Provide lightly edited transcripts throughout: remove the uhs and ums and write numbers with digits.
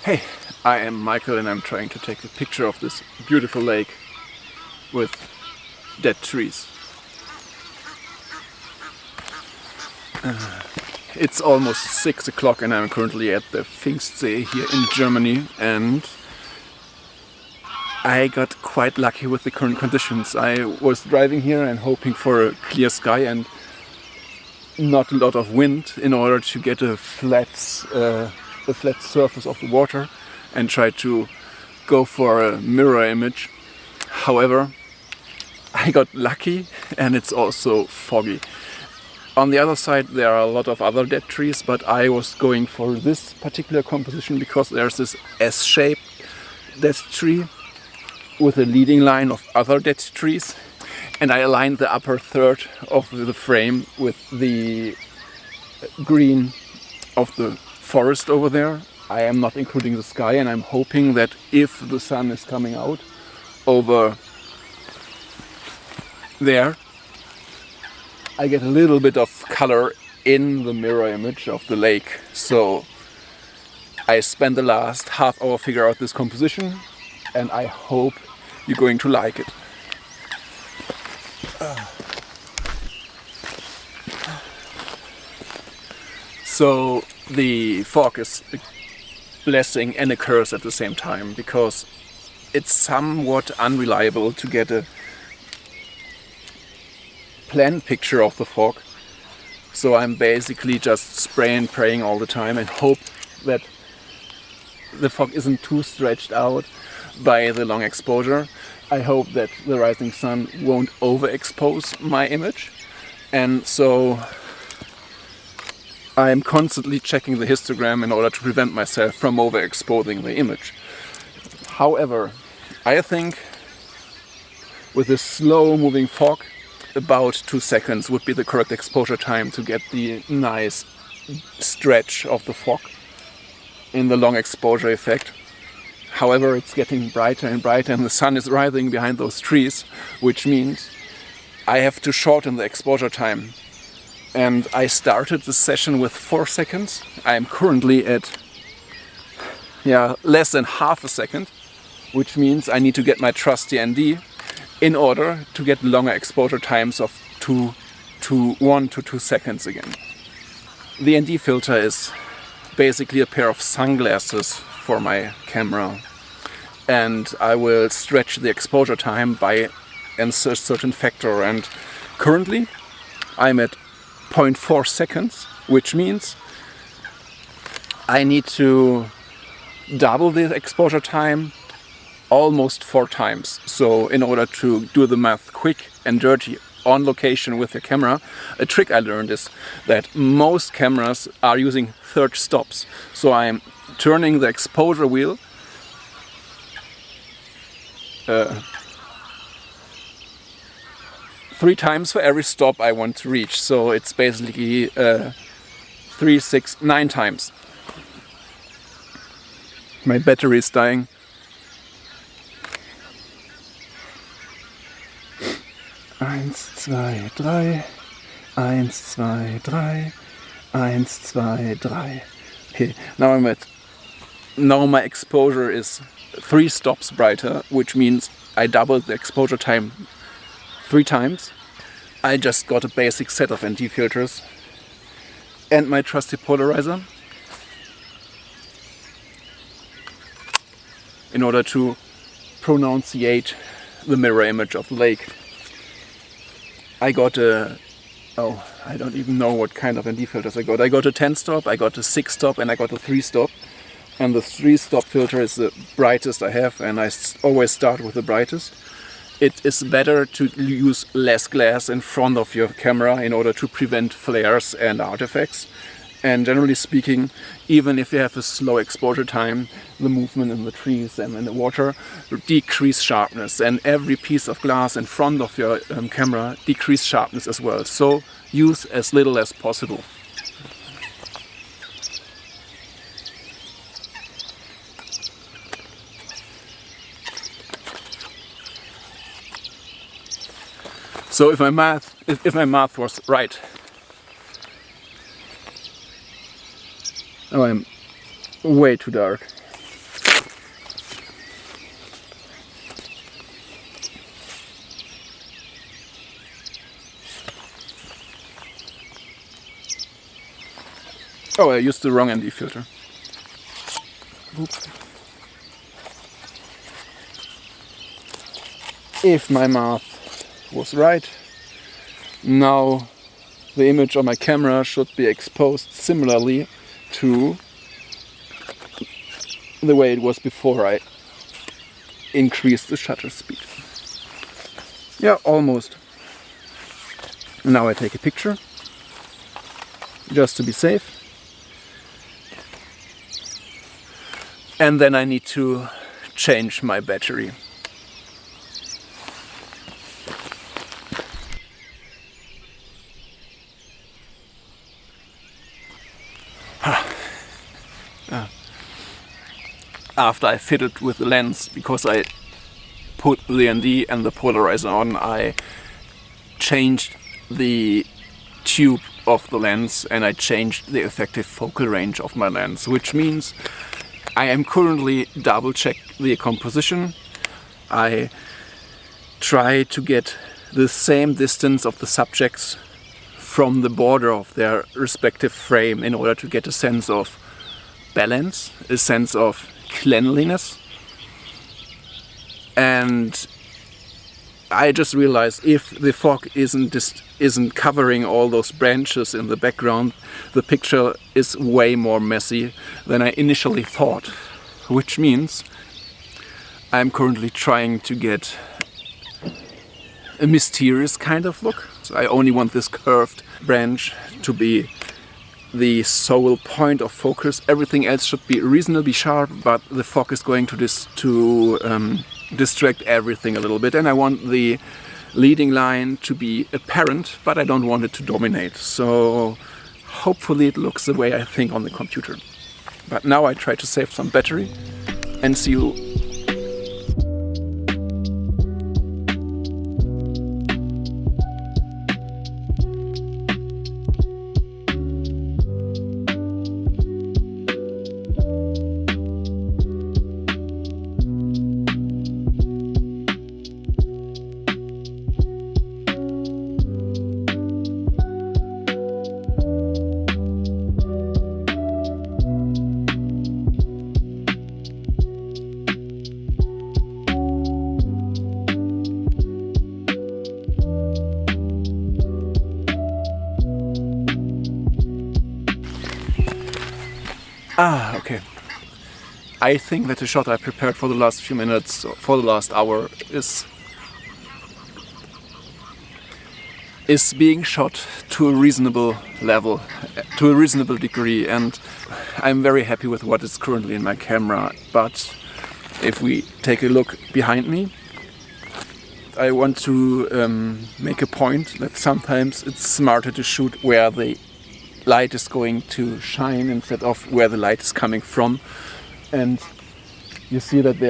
Hey, I am Michael and I'm trying to take a picture of this beautiful lake with dead trees. It's almost 6 o'clock and I'm currently at the Pfingstsee here in Germany, and I got quite lucky with the current conditions. I was driving here and hoping for a clear sky and not a lot of wind in order to get a flat surface of the water and try to go for a mirror image. However, I got lucky and it's also foggy. On the other side there are a lot of other dead trees, but I was going for this particular composition because there's this S-shaped dead tree with a leading line of other dead trees, and I aligned the upper third of the frame with the green of the forest over there. I am not including the sky, and I'm hoping that if the sun is coming out over there, I get a little bit of color in the mirror image of the lake. So I spent the last half hour figure out this composition, and I hope you're going to like it. So the fog is a blessing and a curse at the same time, because it's somewhat unreliable to get a planned picture of the fog. So I'm basically just spraying and praying all the time and hope that the fog isn't too stretched out by the long exposure. I hope that the rising sun won't overexpose my image, and so I'm constantly checking the histogram in order to prevent myself from overexposing the image. However, I think with a slow moving fog, about 2 seconds would be the correct exposure time to get the nice stretch of the fog in the long exposure effect. However, it's getting brighter and brighter and the sun is rising behind those trees, which means I have to shorten the exposure time. And I started the session with 4 seconds. I am currently at less than half a second, which means I need to get my trusty ND in order to get longer exposure times of 1 to 2 seconds again. The ND filter is basically a pair of sunglasses for my camera, and I will stretch the exposure time by a certain factor, and currently I'm at 0.4 seconds, which means I need to double the exposure time almost 4 times. So in order to do the math quick and dirty on location with the camera, a trick I learned is that most cameras are using third stops. So I'm turning the exposure wheel 3 times for every stop I want to reach. So it's basically 3, 6, 9 times. My battery is dying. Eins, zwei, drei. 1, 2, 3. 1, 2, 3. Okay, now my exposure is 3 stops brighter, which means I doubled the exposure time 3 times. I just got a basic set of ND filters and my trusty polarizer in order to pronunciate the mirror image of the lake. I got I don't even know what kind of ND filters I got. I got a 10 stop, I got a 6 stop, and I got a 3 stop. And the 3 stop filter is the brightest I have, and I always start with the brightest. It is better to use less glass in front of your camera in order to prevent flares and artifacts. And generally speaking, even if you have a slow exposure time, the movement in the trees and in the water decrease sharpness, and every piece of glass in front of your camera decrease sharpness as well. So use as little as possible. So if my math was right, oh, I'm way too dark. Oh, I used the wrong ND filter. Oops. If my math was right, now the image on my camera should be exposed similarly to the way it was before I increased the shutter speed. Yeah, almost. Now I take a picture, just to be safe. And then I need to change my battery. After I fitted with the lens, because I put the ND and the polarizer on, I changed the tube of the lens and I changed the effective focal range of my lens, which means I am currently double check the composition. I try to get the same distance of the subjects from the border of their respective frame in order to get a sense of balance, a sense of cleanliness. And I just realized if the fog isn't covering all those branches in the background, the picture is way more messy than I initially thought, which means I'm currently trying to get a mysterious kind of look. So I only want this curved branch to be the sole point of focus. Everything else should be reasonably sharp, but the fog is going to distract everything a little bit, and I want the leading line to be apparent, but I don't want it to dominate. So hopefully it looks the way I think on the computer. But now I try to save some battery and see you. Okay. I think that the shot I prepared for the last few minutes, for the last hour, is being shot to a reasonable level, to a reasonable degree, and I'm very happy with what is currently in my camera. But if we take a look behind me, I want to make a point that sometimes it's smarter to shoot where the light is going to shine instead of where the light is coming from. And you see that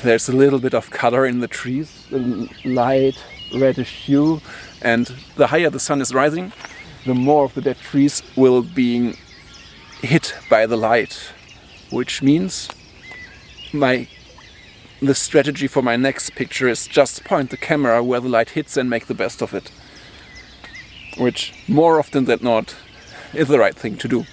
there's a little bit of color in the trees, a light reddish hue, and the higher the sun is rising, the more of the dead trees will be hit by the light, which means the strategy for my next picture is just point the camera where the light hits and make the best of it, which more often than not is the right thing to do.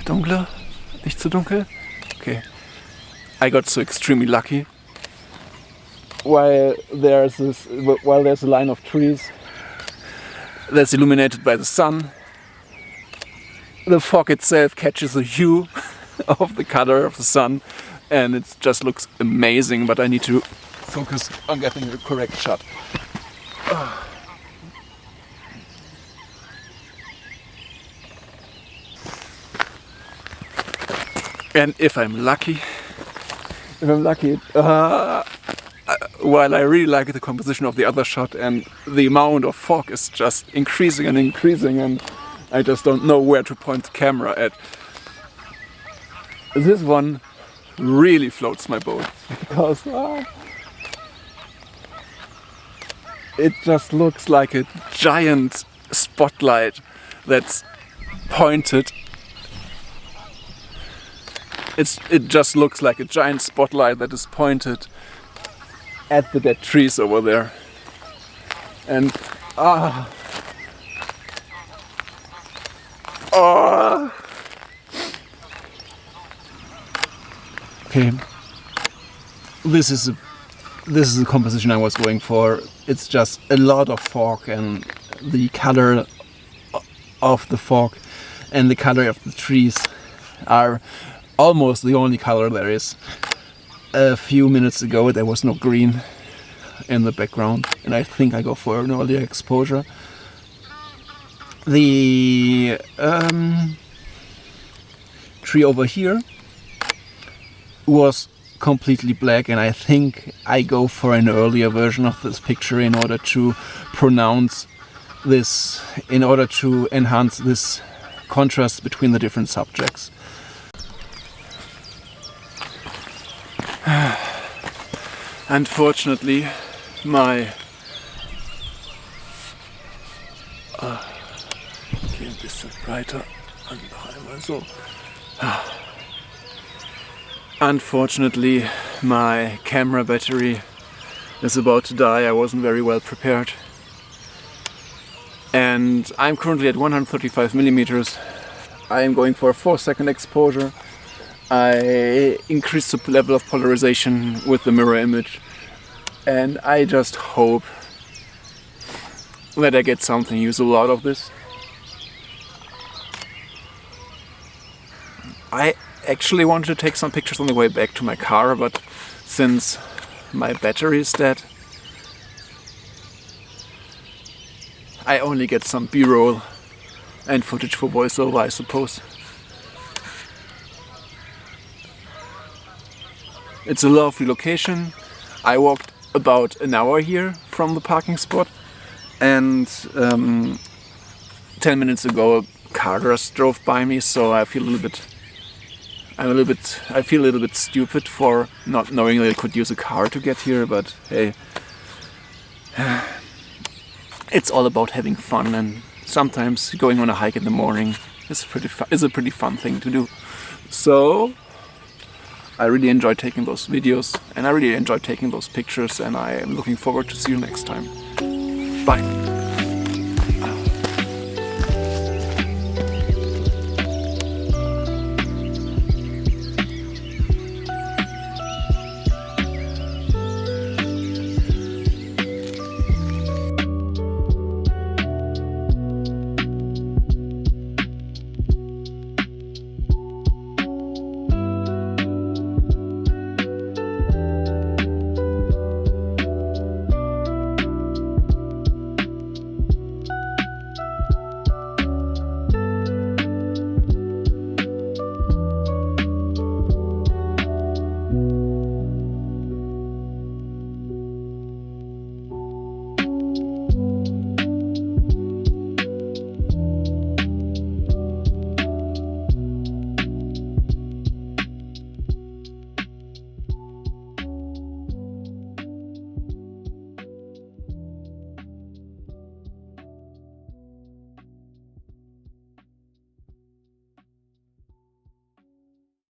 Dunkler? Nicht zu dunkel? Okay. I got so extremely lucky. While there's a line of trees that's illuminated by the sun, the fog itself catches the hue of the color of the sun, and it just looks amazing, but I need to focus on getting the correct shot. And if I'm lucky, while I really like the composition of the other shot, and the amount of fog is just increasing and increasing, and I just don't know where to point the camera at. This one really floats my boat, because it just looks like a giant spotlight that's pointed. It just looks like a giant spotlight that is pointed at the dead trees over there. And okay, this is the composition I was going for. It's just a lot of fog, and the color of the fog and the color of the trees are almost the only color there is. A few minutes ago there was no green in the background, and I think I go for an earlier exposure. The tree over here was completely black, and I think I go for an earlier version of this picture in order to pronounce this, in order to enhance this contrast between the different subjects. Unfortunately, my okay, ein bisschen breiter und noch einmal so. Unfortunately, my camera battery is about to die. I wasn't very well prepared. And I'm currently at 135 millimeters. I am going for a 4-second exposure. I increased the level of polarization with the mirror image, and I just hope that I get something usable out of this. I actually wanted to take some pictures on the way back to my car, but since my battery is dead, I only get some B-roll and footage for voiceover, I suppose. It's a lovely location. I walked about an hour here from the parking spot, and 10 minutes ago a car just drove by me, so I feel a little bit stupid for not knowing that I could use a car to get here, but hey, it's all about having fun, and sometimes going on a hike in the morning is a pretty fun thing to do. So I really enjoyed taking those videos, and I really enjoyed taking those pictures, and I am looking forward to see you next time. Bye!